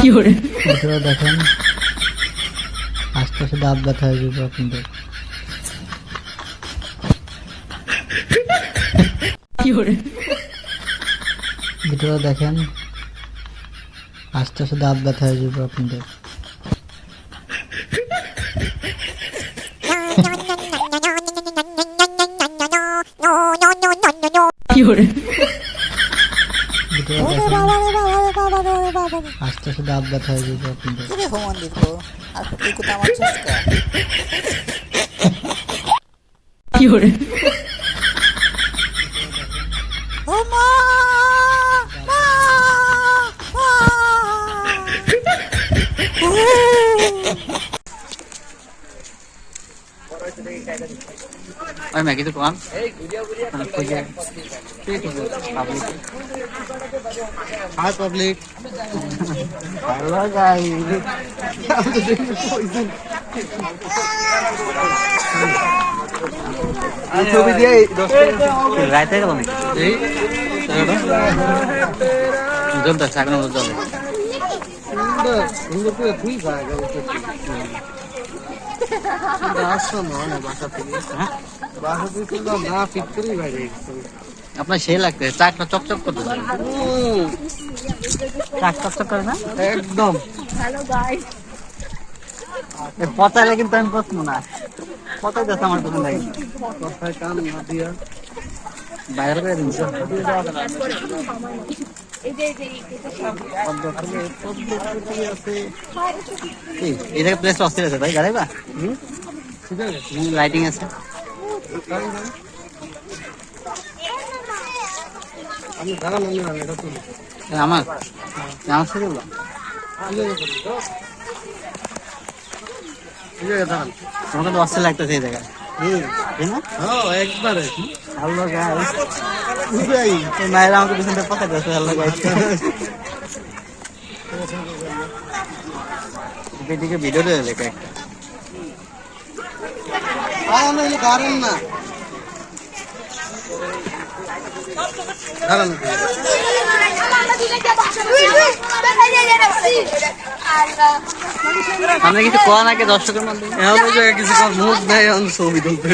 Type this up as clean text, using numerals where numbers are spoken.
Video দেখেন, আস্তে আস্তে দাঁত ব্যথা হয়ে যাবে আপনাদের। ভিডিও দেখেন, আস্তে আস্তে দাঁত ব্যথা হয়ে যাবে আপনাদের। ভিডিও দেখেন, আস্তে আস্তে দাঁত ব্যথা হয়ে যাবে আপনাদের। Ay, मैं किधर कौन? Hi public. Hello guys. ছবি দিয়ে রাইতে গেল নাকি? এই জলটা ছাগল জল। সুন্দর সুন্দর করে তুই জায়গা আপনার সেই লাগতে চাকটা চকচক করতে চাক চকচক করে না একদম পচাইলে কিন্তু আমি পছন্দ না পচাই যাচ্ছে আমার পছন্দ লাগে বাইরে করে দিচ্ছে এই জায়গায় প্লেস অস্থির আছে ভাই গাড়ি বা লাইটিং আছে আমার আমার সাথে তোমাকে তো অস্থির লাগতেছে এই জায়গায় একবারে হ্যালো গাইস মায়েরা আমাকে পিছনটা পকা দিয়েছে হ্যালো গাইস এদিকে ভিডিও দিয়ে লেখা একটা কারণ না আমরা কিছু কোয়া নাকি দর্শকের মধ্যে কিছু মুখ নেই ছবি তুলতে